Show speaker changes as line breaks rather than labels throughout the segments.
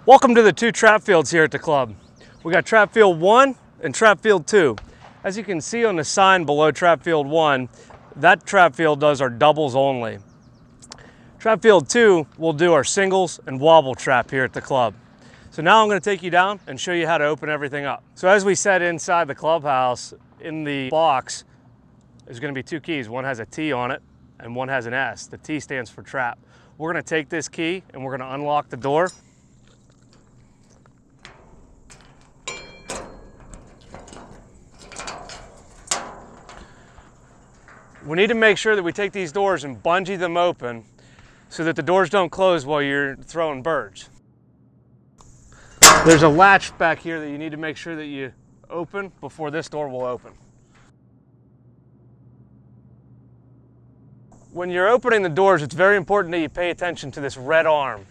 Welcome to the two trap fields here at the club. We got trap field 1 and trap field 2. As you can see on the sign below trap field 1, that trap field does our doubles only. Trap field 2 will do our singles and wobble trap here at the club. So now I'm going to take you down and show you how to open everything up. So as we said inside the clubhouse, in the box, there's going to be two keys. One has a T on it and one has an S. The T stands for trap. We're going to take this key and we're going to unlock the door. We need to make sure that we take these doors and bungee them open so that the doors don't close while you're throwing birds. There's a latch back here that you need to make sure that you open before this door will open. When you're opening the doors, it's very important that you pay attention to this red arm.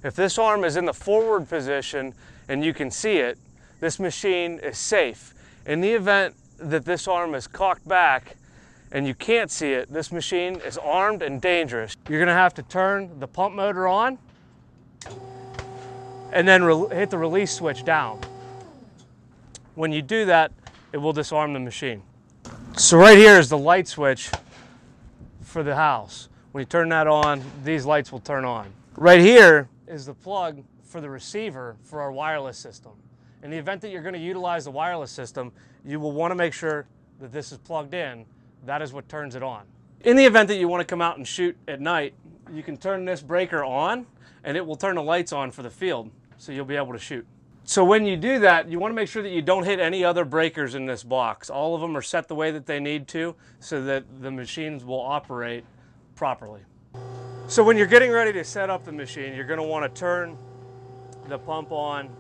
If this arm is in the forward position and you can see it, this machine is safe. In the event that this arm is cocked back and you can't see it, this machine is armed and dangerous. You're gonna have to turn the pump motor on and then hit the release switch down. When you do that, it will disarm the machine. So right here is the light switch for the house. When you turn that on, these lights will turn on. Right here is the plug for the receiver for our wireless system. In the event that you're gonna utilize the wireless system, you will wanna make sure that this is plugged in. That is what turns it on. In the event that you want to come out and shoot at night, you can turn this breaker on and it will turn the lights on for the field, so you'll be able to shoot. So when you do that, you want to make sure that you don't hit any other breakers in this box. All of them are set the way that they need to so that the machines will operate properly. So when you're getting ready to set up the machine, you're going to want to turn the pump on,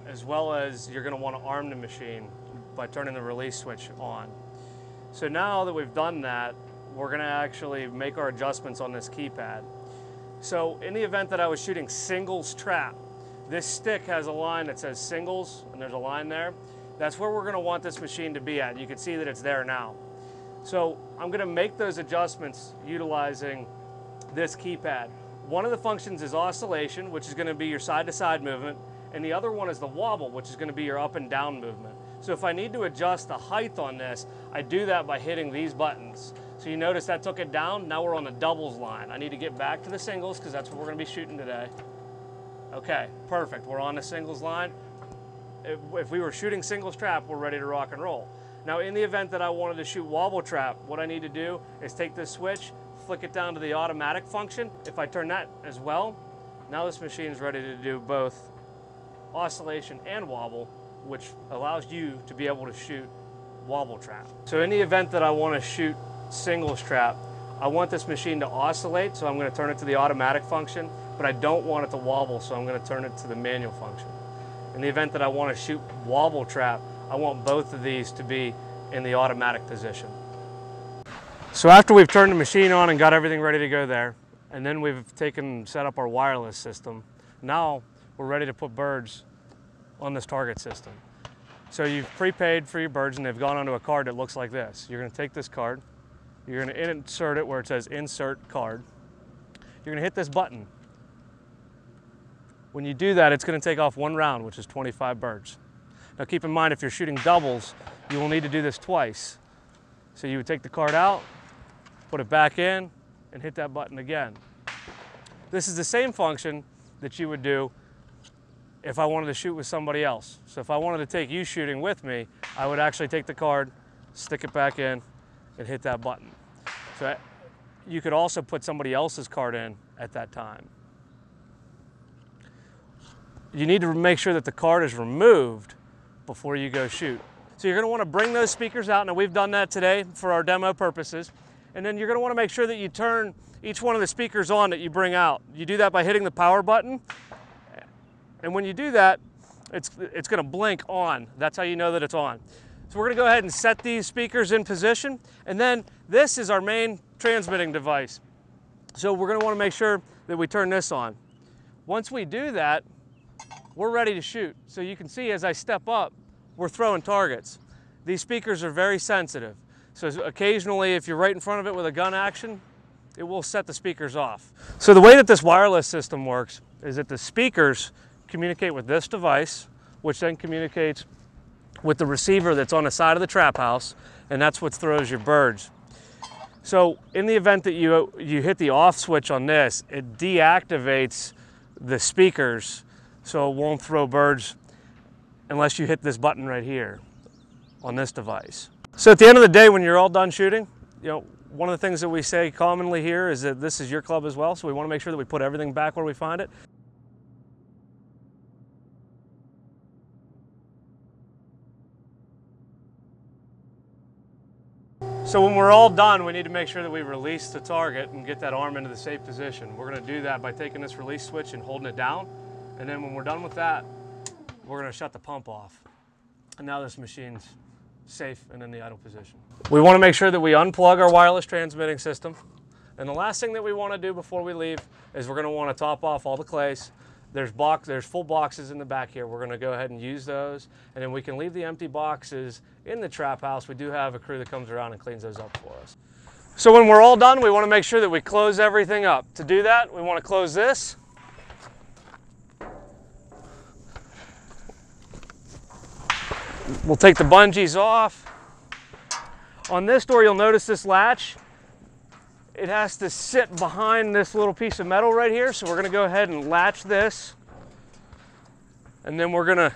as well as you're going to want to arm the machine by turning the release switch on. So now that we've done that, we're going to actually make our adjustments on this keypad. So in the event that I was shooting singles trap, this stick has a line that says singles, and there's a line there. That's where we're going to want this machine to be at. You can see that it's there now. So I'm going to make those adjustments utilizing this keypad. One of the functions is oscillation, which is going to be your side-to-side movement, and the other one is the wobble, which is going to be your up and down movement. So if I need to adjust the height on this, I do that by hitting these buttons. So you notice that took it down. Now we're on the doubles line. I need to get back to the singles because that's what we're going to be shooting today. Okay, perfect. We're on the singles line. If we were shooting singles trap, we're ready to rock and roll. Now in the event that I wanted to shoot wobble trap, what I need to do is take this switch, flick it down to the automatic function. If I turn that as well, now this machine is ready to do both oscillation and wobble, which allows you to be able to shoot wobble trap. So in the event that I want to shoot singles trap, I want this machine to oscillate, so I'm going to turn it to the automatic function, but I don't want it to wobble, so I'm going to turn it to the manual function. In the event that I want to shoot wobble trap, I want both of these to be in the automatic position. So after we've turned the machine on and got everything ready to go there, and then we've set up our wireless system, now we're ready to put birds on this target system. So you've prepaid for your birds and they've gone onto a card that looks like this. You're going to take this card, you're going to insert it where it says insert card. You're going to hit this button. When you do that, it's going to take off one round, which is 25 birds. Now keep in mind, if you're shooting doubles, you will need to do this twice. So you would take the card out, put it back in, and hit that button again. This is the same function that you would do if I wanted to shoot with somebody else. So if I wanted to take you shooting with me, I would actually take the card, stick it back in, and hit that button. So you could also put somebody else's card in at that time. You need to make sure that the card is removed before you go shoot. So you're going to want to bring those speakers out. Now we've done that today for our demo purposes. And then you're going to want to make sure that you turn each one of the speakers on that you bring out. You do that by hitting the power button. And when you do that, it's going to blink on. That's how you know that it's on. So we're going to go ahead and set these speakers in position. And then this is our main transmitting device. So we're going to want to make sure that we turn this on. Once we do that, we're ready to shoot. So you can see as I step up, we're throwing targets. These speakers are very sensitive. So occasionally, if you're right in front of it with a gun action, it will set the speakers off. So the way that this wireless system works is that the speakers communicate with this device, which then communicates with the receiver that's on the side of the trap house, and that's what throws your birds. So in the event that you hit the off switch on this, it deactivates the speakers, so it won't throw birds unless you hit this button right here on this device. So at the end of the day, when you're all done shooting, one of the things that we say commonly here is that this is your club as well, so we want to make sure that we put everything back where we find it. So when we're all done, we need to make sure that we release the target and get that arm into the safe position. We're going to do that by taking this release switch and holding it down. And then when we're done with that, we're going to shut the pump off. And now this machine's safe and in the idle position. We want to make sure that we unplug our wireless transmitting system. And the last thing that we want to do before we leave is we're going to want to top off all the clays. There's full boxes in the back here. We're going to go ahead and use those, and then we can leave the empty boxes in the trap house. We do have a crew that comes around and cleans those up for us. So when we're all done, we want to make sure that we close everything up. To do that, we want to close this. We'll take the bungees off. On this door, you'll notice this latch. It has to sit behind this little piece of metal right here, so we're going to go ahead and latch this. And then we're going to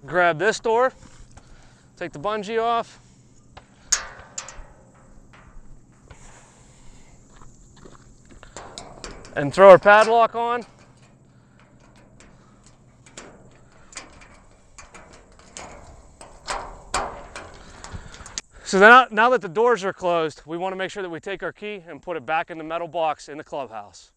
grab this door, take the bungee off, and throw our padlock on. So now that the doors are closed, we want to make sure that we take our key and put it back in the metal box in the clubhouse.